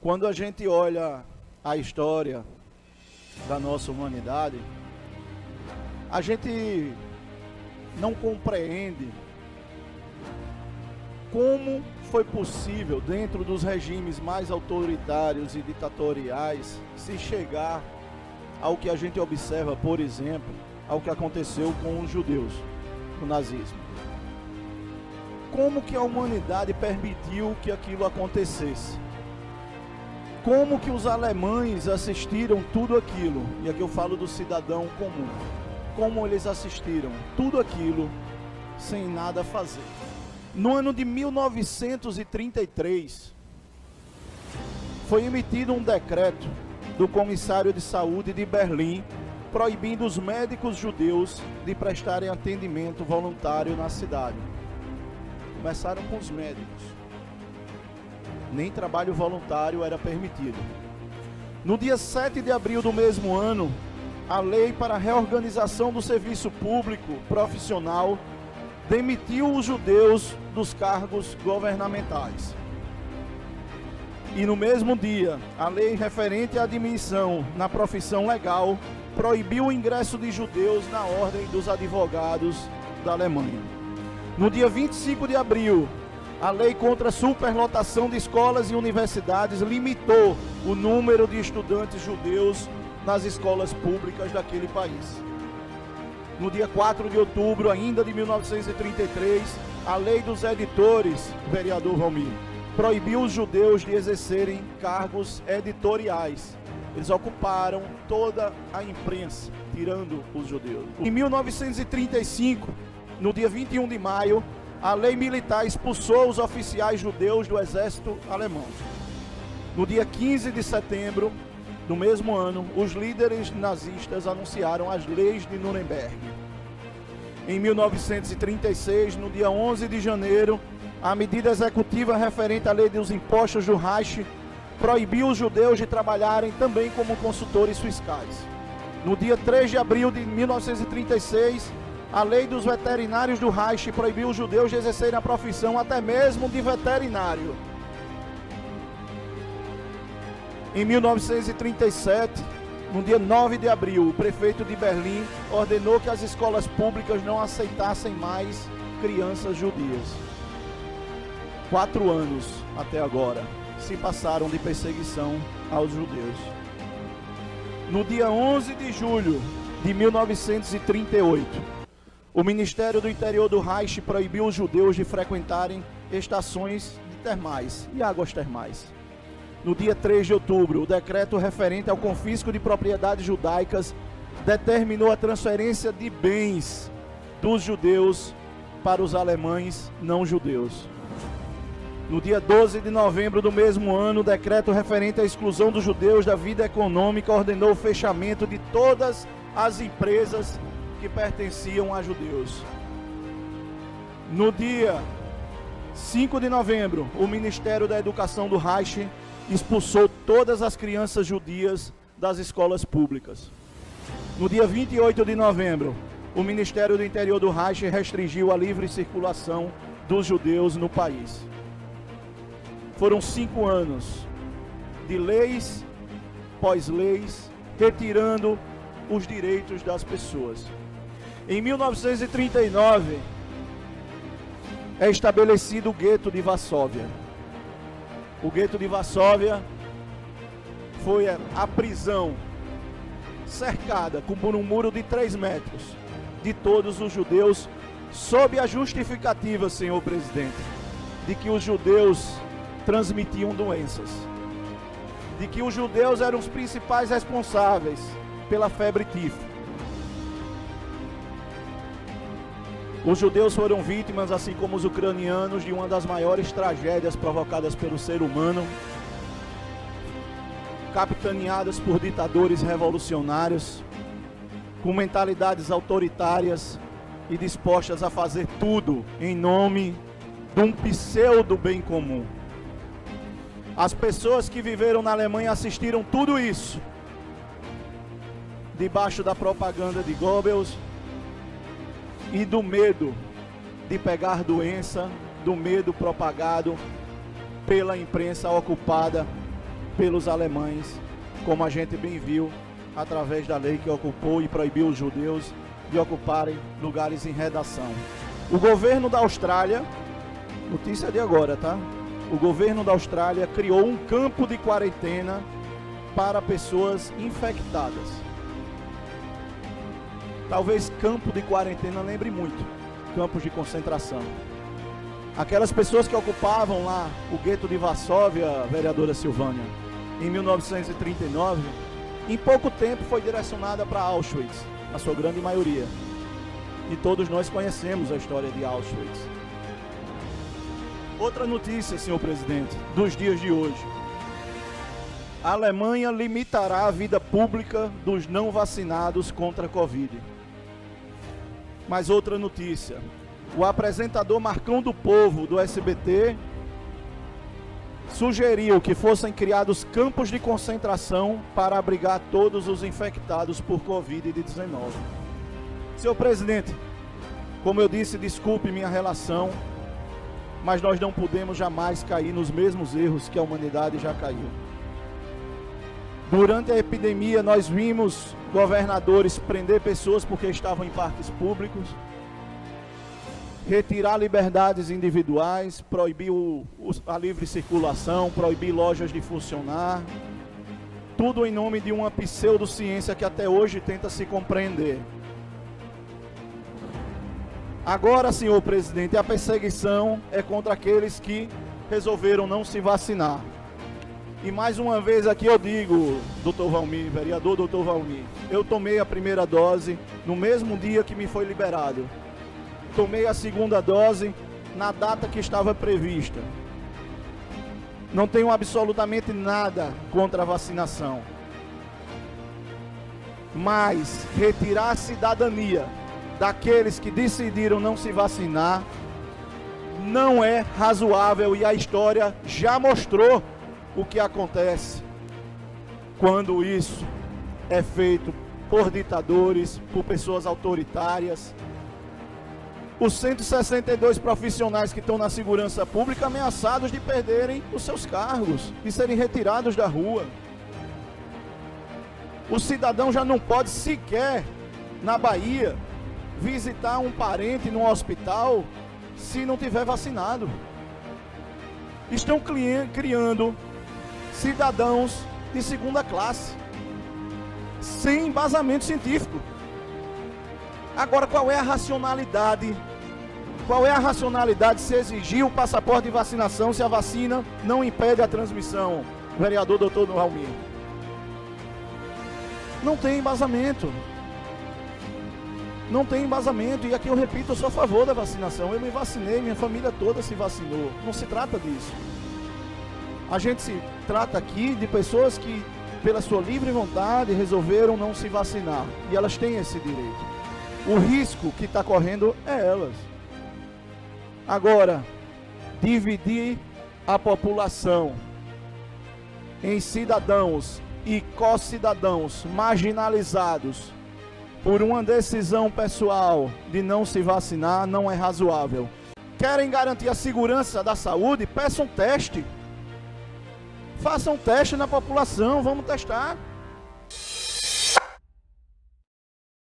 Quando a gente olha a história da nossa humanidade, a gente não compreende como foi possível, dentro dos regimes mais autoritários e ditatoriais, se chegar ao que a gente observa, por exemplo, ao que aconteceu com os judeus, o nazismo. Como que a humanidade permitiu que aquilo acontecesse? Como que os alemães assistiram tudo aquilo? E aqui eu falo do cidadão comum. Como eles assistiram tudo aquilo sem nada fazer? No ano de 1933, foi emitido um decreto do Comissário de Saúde de Berlim, proibindo os médicos judeus de prestarem atendimento voluntário na cidade. Começaram com os médicos. Nem trabalho voluntário era permitido. No dia 7 de abril do mesmo ano, a Lei para a Reorganização do Serviço Público Profissional demitiu os judeus dos cargos governamentais. E no mesmo dia, a lei referente à admissão na profissão legal proibiu o ingresso de judeus na Ordem dos Advogados da Alemanha. No dia 25 de abril, a lei contra a superlotação de escolas e universidades limitou o número de estudantes judeus nas escolas públicas daquele país. No dia 4 de outubro, ainda de 1933, a lei dos editores, vereador Valmir, proibiu os judeus de exercerem cargos editoriais. Eles ocuparam toda a imprensa, tirando os judeus. Em 1935, no dia 21 de maio, a lei militar expulsou os oficiais judeus do exército alemão. No dia 15 de setembro do mesmo ano, os líderes nazistas anunciaram as leis de Nuremberg. Em 1936, no dia 11 de janeiro, a medida executiva referente à lei dos impostos do Reich proibiu os judeus de trabalharem também como consultores fiscais. No dia 3 de abril de 1936, a lei dos veterinários do Reich proibiu os judeus de exercerem a profissão até mesmo de veterinário. Em 1937, no dia 9 de abril, o prefeito de Berlim ordenou que as escolas públicas não aceitassem mais crianças judias. 4 anos até agora se passaram de perseguição aos judeus. No dia 11 de julho de 1938, o Ministério do Interior do Reich proibiu os judeus de frequentarem estações de termais e águas termais. No dia 3 de outubro, o decreto referente ao confisco de propriedades judaicas determinou a transferência de bens dos judeus para os alemães não judeus. No dia 12 de novembro do mesmo ano, o decreto referente à exclusão dos judeus da vida econômica ordenou o fechamento de todas as empresas que pertenciam a judeus. No dia 5 de novembro, o Ministério da Educação do Reich expulsou todas as crianças judias das escolas públicas. No dia 28 de novembro, o Ministério do Interior do Reich restringiu a livre circulação dos judeus no país. Foram 5 anos de leis pós-leis, retirando os direitos das pessoas. Em 1939, é estabelecido o gueto de Varsóvia. O gueto de Varsóvia foi a prisão cercada por um muro de 3 metros de todos os judeus, sob a justificativa, senhor presidente, de que os judeus transmitiam doenças, de que os judeus eram os principais responsáveis pela febre tífica. Os judeus foram vítimas, assim como os ucranianos, de uma das maiores tragédias provocadas pelo ser humano, capitaneadas por ditadores revolucionários, com mentalidades autoritárias e dispostas a fazer tudo em nome de um pseudo bem comum. As pessoas que viveram na Alemanha assistiram tudo isso, debaixo da propaganda de Goebbels, e do medo de pegar doença, do medo propagado pela imprensa ocupada pelos alemães, como a gente bem viu através da lei que ocupou e proibiu os judeus de ocuparem lugares em redação. O governo da Austrália, notícia de agora, tá? O governo da Austrália criou um campo de quarentena para pessoas infectadas. Talvez campo de quarentena lembre muito campos de concentração. Aquelas pessoas que ocupavam lá o gueto de Varsóvia, vereadora Silvânia, em 1939, em pouco tempo foi direcionada para Auschwitz, a sua grande maioria. E todos nós conhecemos a história de Auschwitz. Outra notícia, senhor presidente, dos dias de hoje. A Alemanha limitará a vida pública dos não vacinados contra a Covid. Mais outra notícia. O apresentador Marcão do Povo, do SBT, sugeriu que fossem criados campos de concentração para abrigar todos os infectados por Covid-19. Senhor presidente, como eu disse, desculpe minha relação, mas nós não podemos jamais cair nos mesmos erros que a humanidade já caiu. Durante a epidemia, nós vimos governadores prender pessoas porque estavam em parques públicos, retirar liberdades individuais, proibir a livre circulação, proibir lojas de funcionar, tudo em nome de uma pseudociência que até hoje tenta se compreender. Agora, senhor presidente, a perseguição é contra aqueles que resolveram não se vacinar. E mais uma vez aqui eu digo, doutor Valmir, vereador doutor Valmir, eu tomei a primeira dose no mesmo dia que me foi liberado. Tomei a segunda dose na data que estava prevista. Não tenho absolutamente nada contra a vacinação. Mas retirar a cidadania daqueles que decidiram não se vacinar não é razoável, e a história já mostrou o que acontece quando isso é feito por ditadores, por pessoas autoritárias. Os 162 profissionais que estão na segurança pública ameaçados de perderem os seus cargos, de serem retirados da rua. O cidadão já não pode sequer, na Bahia, visitar um parente num hospital se não tiver vacinado. Estão criando cidadãos de segunda classe, sem embasamento científico. Agora, qual é a racionalidade? Qual é a racionalidade se exigir o passaporte de vacinação se a vacina não impede a transmissão? Vereador doutor Valmir. Não tem embasamento. Não tem embasamento, e aqui eu repito, eu sou a favor da vacinação. Eu me vacinei, minha família toda se vacinou. Não se trata disso. A gente se trata aqui de pessoas que, pela sua livre vontade, resolveram não se vacinar. E elas têm esse direito. O risco que está correndo é elas. Agora, dividir a população em cidadãos e co-cidadãos marginalizados por uma decisão pessoal de não se vacinar não é razoável. Querem garantir a segurança da saúde? Peçam teste. Façam teste na população, vamos testar.